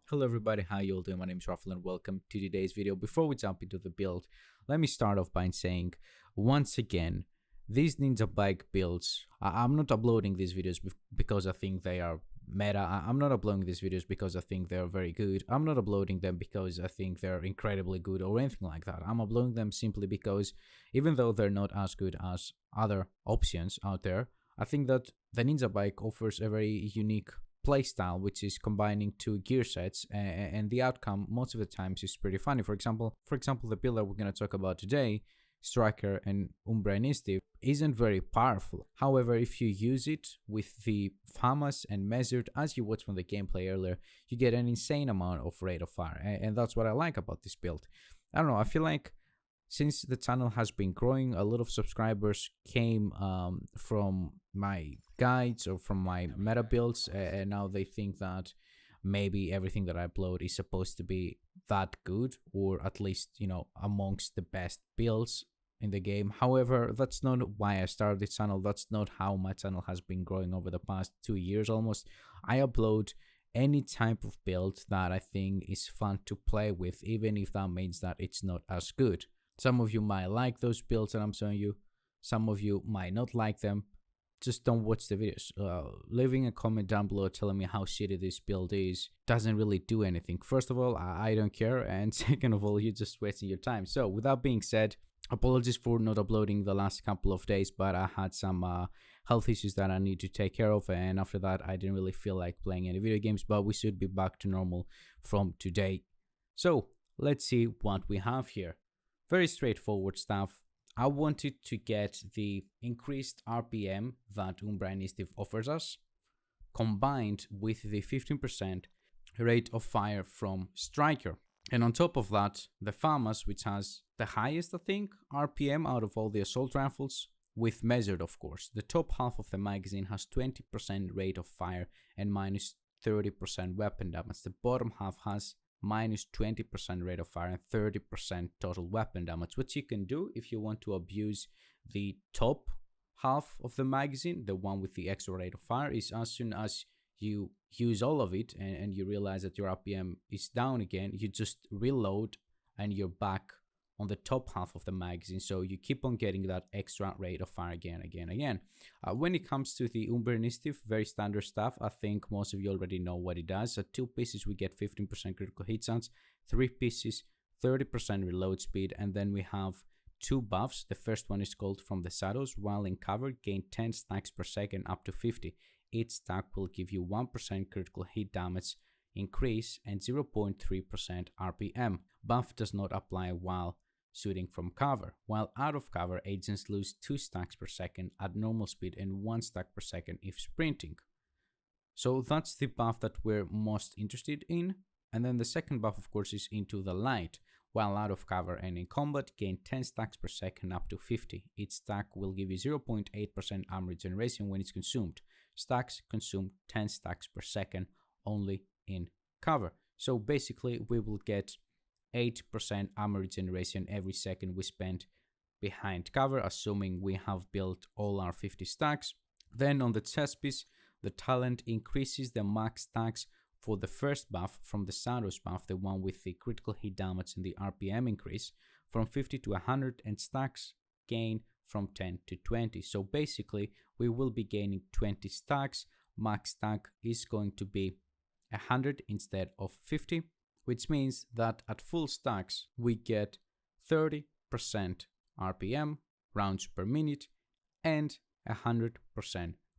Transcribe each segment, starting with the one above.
Hello everybody, how you all doing? My name is Rafael and welcome to today's video. Before we jump into the build, let me start off by saying, once again, these Ninja Bike builds, I'm not uploading these videos because I think they are meta. I'm not uploading these videos because I think they're very good. I'm not uploading them because I think they're incredibly good or anything like that. I'm uploading them simply because even though they're not as good as other options out there, I think that the Ninja Bike offers a very unique playstyle, which is combining two gear sets, and the outcome most of the times is pretty funny. For example, the build that we're going to talk about today, Striker and Umbra Initiative, isn't very powerful. However, if you use it with the Famas and Measured, as you watched from the gameplay earlier, you get an insane amount of rate of fire, and that's what I like about this build. I don't know, I feel like since the channel has been growing, a lot of subscribers came from my guides or from my meta builds, and now they think that maybe everything that I upload is supposed to be that good, or at least, amongst the best builds in the game. However, that's not why I started this channel. That's not how my channel has been growing over the past 2 years almost. I upload any type of build that I think is fun to play with, even if that means that it's not as good. Some of you might like those builds that I'm showing you. Some of you might not like them. Just don't watch the videos. Leaving a comment down below telling me how shitty this build is doesn't really do anything. First of all, I don't care. And second of all, you're just wasting your time. So with that being said, apologies for not uploading the last couple of days, but I had some health issues that I need to take care of. And after that, I didn't really feel like playing any video games, but we should be back to normal from today. So let's see what we have here. Very straightforward stuff. I wanted to get the increased RPM that Umbra Initiative offers us, combined with the 15% rate of fire from Striker. And on top of that, the Famas, which has the highest, I think, RPM out of all the assault rifles, with Measured, of course. The top half of the magazine has 20% rate of fire and minus 30% weapon damage. The bottom half has minus 20% rate of fire and 30% total weapon damage. What you can do if you want to abuse the top half of the magazine, the one with the extra rate of fire, is as soon as you use all of it and you realize that your RPM is down again, you just reload and you're back on the top half of the magazine, so you keep on getting that extra rate of fire again. When it comes to the Umbra Initiative, very standard stuff. I think most of you already know what it does. At 2 pieces we get 15% critical hit chance, 3 pieces 30% reload speed, and then we have 2 buffs. The first one is called From the Shadows. While in cover, gain 10 stacks per second up to 50. Each stack will give you 1% critical hit damage increase and 0.3% RPM. Buff does not apply while shooting from cover. While out of cover, agents lose 2 stacks per second at normal speed and 1 stack per second if sprinting. So that's the buff that we're most interested in. And then the second buff, of course, is Into the Light. While out of cover and in combat, gain 10 stacks per second up to 50. Each stack will give you 0.8% armor regeneration when it's consumed. Stacks consume 10 stacks per second only in cover. So basically, we will get 8% armor regeneration every second we spend behind cover, assuming we have built all our 50 stacks. Then on the chest piece, the talent increases the max stacks for the first buff from the Shadows buff, the one with the critical hit damage and the RPM increase, from 50 to 100, and stacks gain from 10 to 20. So basically, we will be gaining 20 stacks. Max stack is going to be 100 instead of 50. Which means that at full stacks, we get 30% RPM, rounds per minute, and 100%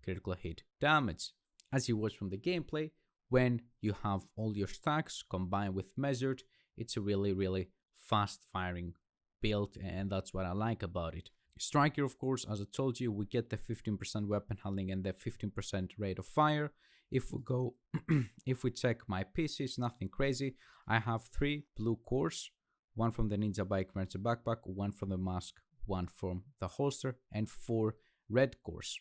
critical hit damage. As you watch from the gameplay, when you have all your stacks combined with Measured, it's a really fast firing build, and that's what I like about it. Striker, of course, as I told you, we get the 15% weapon handling and the 15% rate of fire. If we check my pieces, nothing crazy. I have 3 blue cores, 1 from the Ninjabike Messenger Backpack, 1 from the mask, 1 from the holster, and 4 red cores.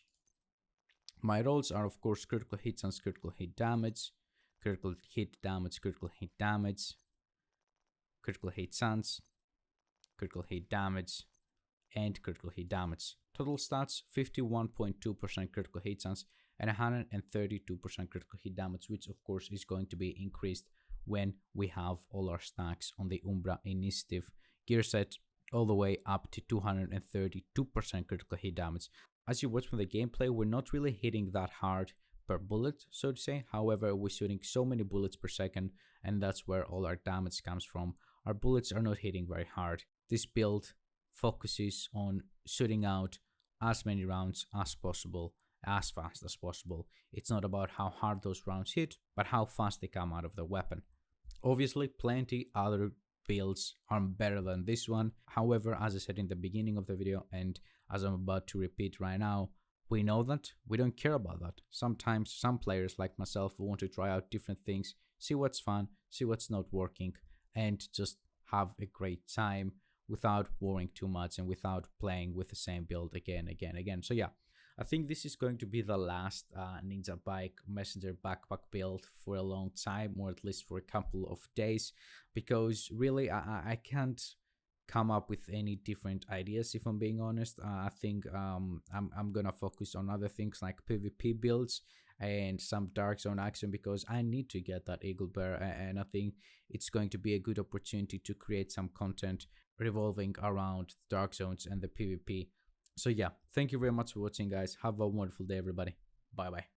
My rolls are, of course, critical hit chance, critical hit damage, critical hit damage, critical hit damage, critical hit chance, critical hit damage, and critical hit damage. Total stats, 51.2% critical hit chance and 132% critical hit damage, which of course is going to be increased when we have all our stacks on the Umbra initiative gear set all the way up to 232% critical hit damage. As you watch from the gameplay, we're not really hitting that hard per bullet, so to say. However, we're shooting so many bullets per second, and that's where all our damage comes from. Our bullets are not hitting very hard. This build focuses on shooting out as many rounds as possible, as fast as possible. It's not about how hard those rounds hit, but how fast they come out of the weapon. Obviously, plenty other builds are better than this one. However, as I said in the beginning of the video, and as I'm about to repeat right now, we know that we don't care about that. Sometimes some players like myself want to try out different things, see what's fun, see what's not working, and just have a great time without worrying too much and without playing with the same build again. So yeah, I think this is going to be the last Ninjabike Messenger Backpack build for a long time, or at least for a couple of days, because really I can't come up with any different ideas, if I'm being honest. I think I'm gonna focus on other things like PvP builds and some dark zone action, because I need to get that eagle bear, and I think it's going to be a good opportunity to create some content revolving around dark zones and the PvP. So yeah, thank you very much for watching, guys. Have a wonderful day, everybody. Bye bye.